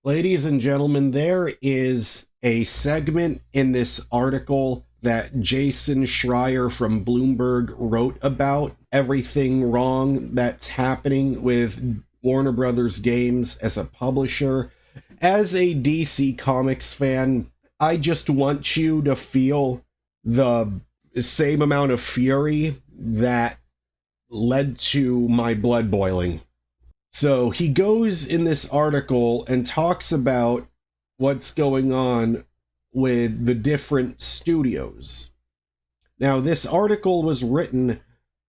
Ladies and gentlemen, there is a segment in this article that Jason Schreier from Bloomberg wrote about everything wrong that's happening with Warner Brothers Games as a publisher. As a DC Comics fan, I just want you to feel the same amount of fury that led to my blood boiling. So he goes in this article and talks about what's going on with the different studios. Now, this article was written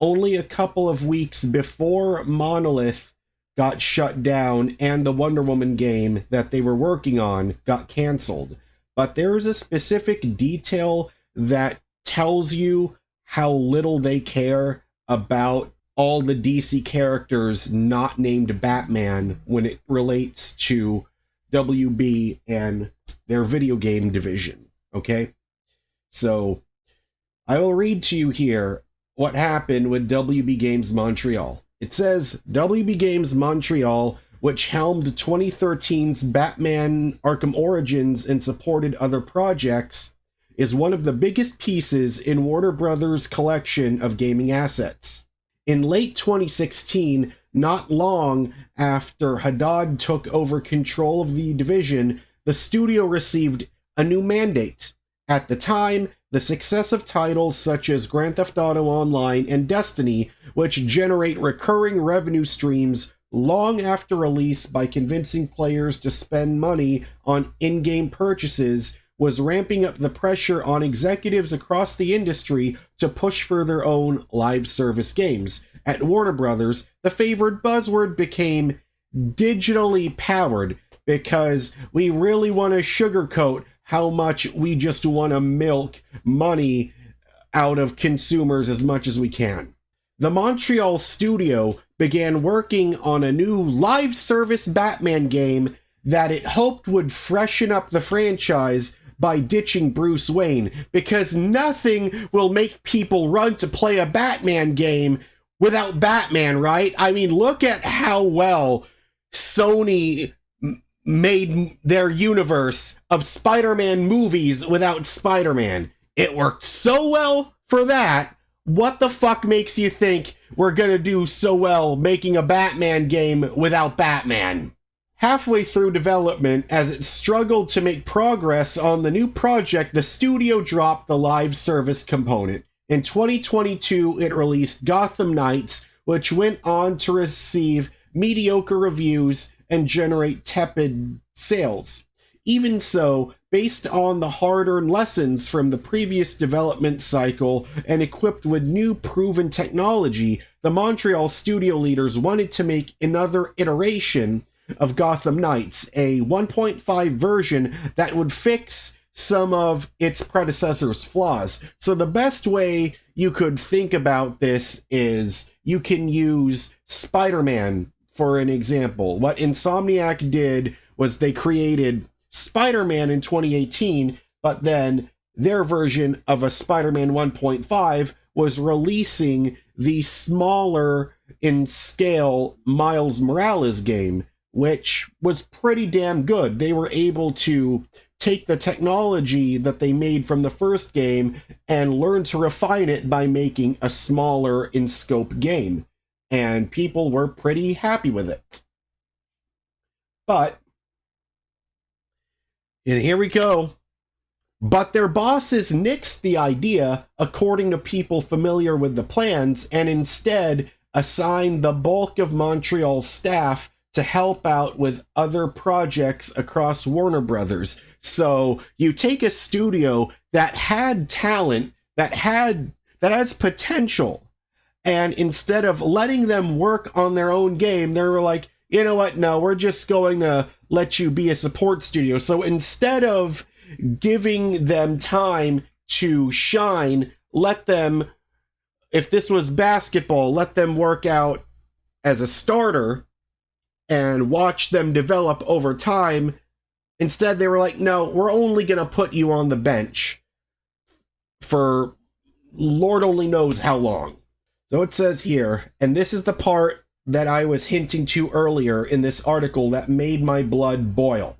only a couple of weeks before Monolith got shut down and the Wonder Woman game that they were working on got canceled. But there is a specific detail that tells you how little they care about all the DC characters not named Batman when it relates to WB and their video game division. Okay? So, I will read to you here what happened with WB Games Montreal. It says, WB Games Montreal, which helmed 2013's Batman Arkham Origins and supported other projects, is one of the biggest pieces in Warner Brothers' collection of gaming assets. In late 2016, not long after Haddad took over control of the division, the studio received a new mandate. At the time, the success of titles such as Grand Theft Auto Online and Destiny, which generate recurring revenue streams long after release by convincing players to spend money on in-game purchases, was ramping up the pressure on executives across the industry to push for their own live service games. At Warner Brothers, the favored buzzword became digitally powered because we really want to sugarcoat how much we just want to milk money out of consumers as much as we can. The Montreal studio began working on a new live service Batman game that it hoped would freshen up the franchise by ditching Bruce Wayne, because nothing will make people run to play a Batman game without Batman, right? I mean, look at how well Sony made their universe of Spider-Man movies without Spider-Man. It worked so well for that. What the fuck makes you think we're gonna do so well making a Batman game without Batman? Halfway through development, as it struggled to make progress on the new project, the studio dropped the live service component. In 2022, it released Gotham Knights, which went on to receive mediocre reviews and generate tepid sales. Even so, based on the hard-earned lessons from the previous development cycle and equipped with new proven technology, the Montreal studio leaders wanted to make another iteration of Gotham Knights, a 1.5 version that would fix some of its predecessor's flaws. So the best way you could think about this is you can use Spider-Man for an example. What Insomniac did was they created Spider-Man in 2018, but then their version of a Spider-Man 1.5 was releasing the smaller in scale Miles Morales game, which was pretty damn good. They were able to take the technology that they made from the first game and learn to refine it by making a smaller in scope game. And people were pretty happy with it. But, and here we go. But their bosses nixed the idea, according to people familiar with the plans, and instead assigned the bulk of Montreal's staff to help out with other projects across Warner Brothers. So you take a studio that had talent, that has potential, and instead of letting them work on their own game, they were like, you know what, no, we're just going to let you be a support studio. So instead of giving them time to shine, let them, if this was basketball, let them work out as a starter and watch them develop over time. Instead, they were like, no, we're only going to put you on the bench for Lord only knows how long. So it says here, and this is the part that I was hinting to earlier in this article that made my blood boil.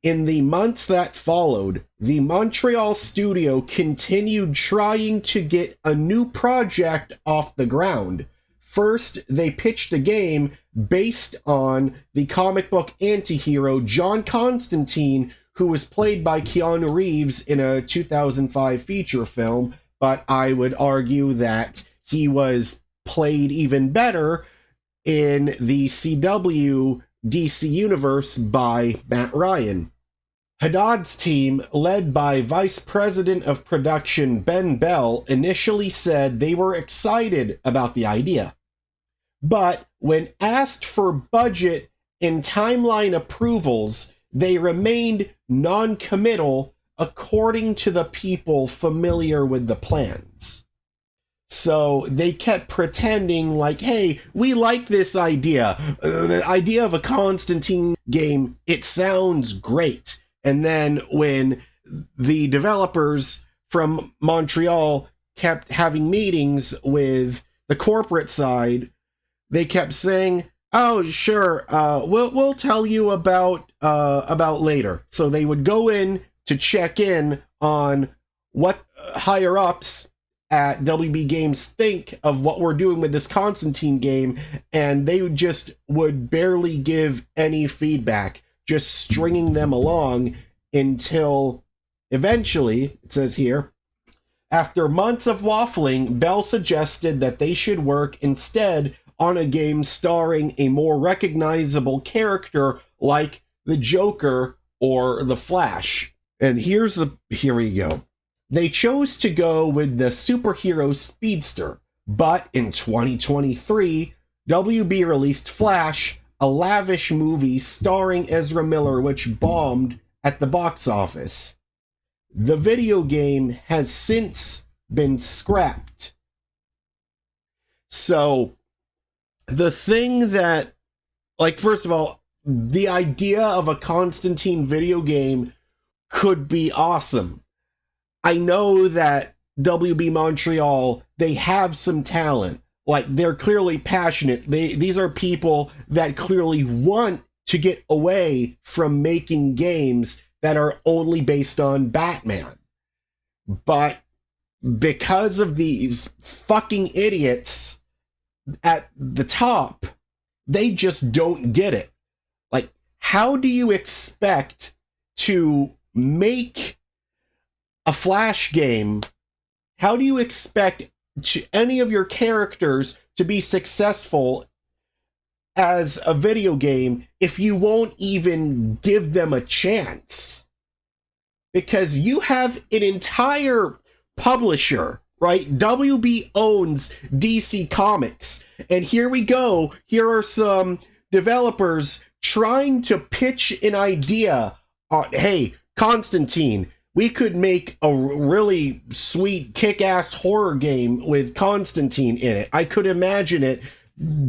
In the months that followed, the Montreal studio continued trying to get a new project off the ground. First, they pitched a game based on the comic book antihero John Constantine, who was played by Keanu Reeves in a 2005 feature film, but I would argue that he was played even better in the CW DC universe by Matt Ryan. Haddad's team, led by Vice President of Production Ben Bell, initially said they were excited about the idea. But when asked for budget and timeline approvals, they remained non-committal according to the people familiar with the plans. So they kept pretending like, hey, we like this idea. The idea of a Constantine game, it sounds great. And then when the developers from Montreal kept having meetings with the corporate side, they kept saying, oh, sure, we'll tell you about later. So they would go in to check in on what higher-ups at WB Games think of what we're doing with this Constantine game, and they would barely give any feedback, just stringing them along until eventually, it says here, after months of waffling, Bell suggested that they should work instead on a game starring a more recognizable character like the Joker or the Flash. And here we go. They chose to go with the superhero Speedster, but in 2023, WB released Flash, a lavish movie starring Ezra Miller, which bombed at the box office. The video game has since been scrapped. So, the thing that, first of all, the idea of a Constantine video game could be awesome. I know that WB Montreal, they have some talent. They're clearly passionate. These are people that clearly want to get away from making games that are only based on Batman. But because of these fucking idiots at the top, they just don't get it. How do you expect to make a Flash game? How do you expect any of your characters to be successful as a video game if you won't even give them a chance? Because you have an entire publisher, right? WB owns DC Comics. And here we go. Here are some developers trying to pitch an idea on, hey, Constantine, we could make a really sweet kick-ass horror game with Constantine in it. I could imagine it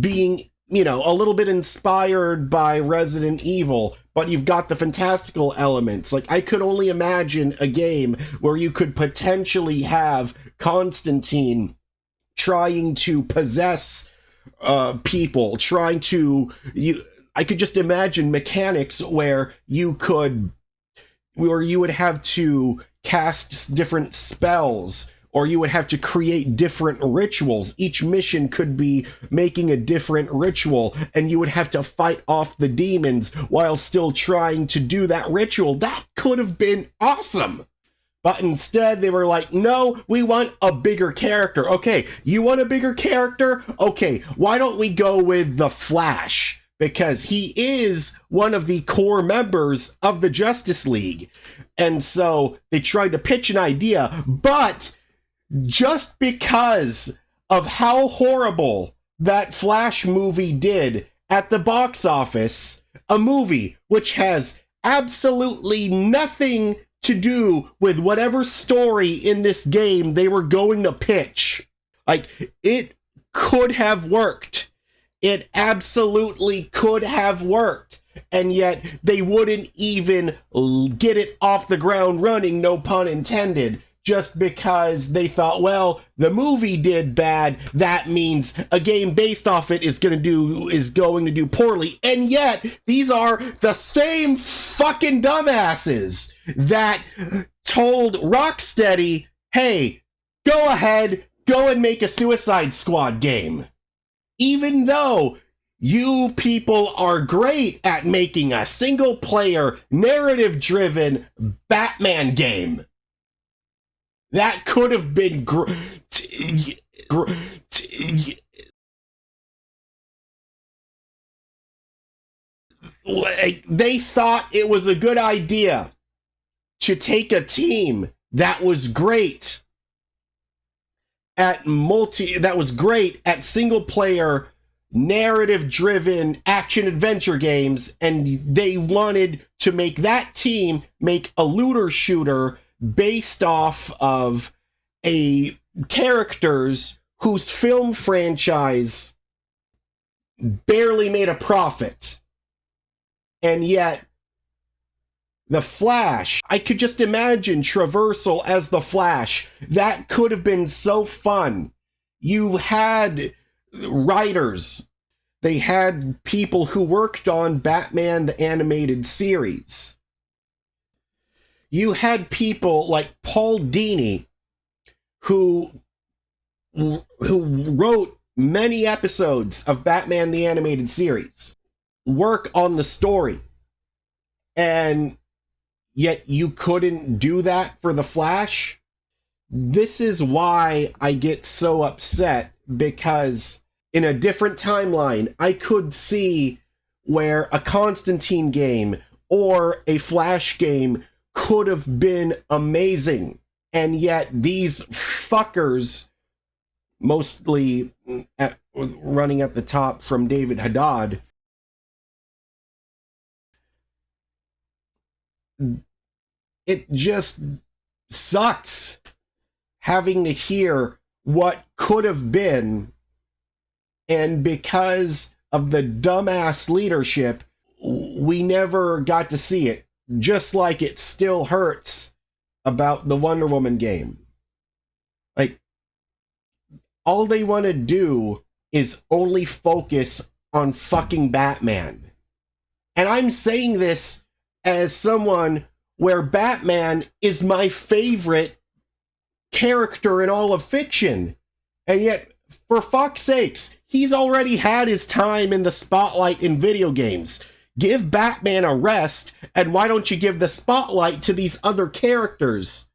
being, a little bit inspired by Resident Evil, but you've got the fantastical elements. I could only imagine a game where you could potentially have Constantine trying to possess people, I could just imagine mechanics where you would have to cast different spells, or you would have to create different rituals. Each mission could be making a different ritual, and you would have to fight off the demons while still trying to do that ritual. That could have been awesome. But instead, they were like, no, we want a bigger character. Okay, you want a bigger character? Okay, why don't we go with the Flash? Because he is one of the core members of the Justice League. And so they tried to pitch an idea, but just because of how horrible that Flash movie did at the box office, a movie which has absolutely nothing to do with whatever story in this game they were going to pitch. It could have worked. It absolutely could have worked. And yet they wouldn't even get it off the ground running, no pun intended, just because they thought, well, the movie did bad, that means a game based off it is going to do poorly. And yet, these are the same fucking dumbasses that told Rocksteady, hey, go ahead, go and make a Suicide Squad game. Even though you people are great at making a single-player, narrative-driven Batman game. That could have been they thought it was a good idea to take a team that was great at single-player, narrative-driven action-adventure games, and they wanted to make that team make a looter shooter based off of characters whose film franchise barely made a profit. And yet, the Flash, I could just imagine Traversal as the Flash. That could have been so fun. You had writers. They had people who worked on Batman the Animated Series. You had people like Paul Dini, who wrote many episodes of Batman the Animated Series, work on the story. And yet you couldn't do that for the Flash? This is why I get so upset, because in a different timeline, I could see where a Constantine game or a Flash game could have been amazing. And yet these fuckers, mostly running at the top from David Haddad, it just sucks having to hear what could have been, and because of the dumbass leadership, we never got to see it. Just like it still hurts about the Wonder Woman game. Like, all they want to do is only focus on fucking Batman. And I'm saying this as someone where Batman is my favorite character in all of fiction. And yet, for fuck's sakes, he's already had his time in the spotlight in video games. Give Batman a rest, and why don't you give the spotlight to these other characters?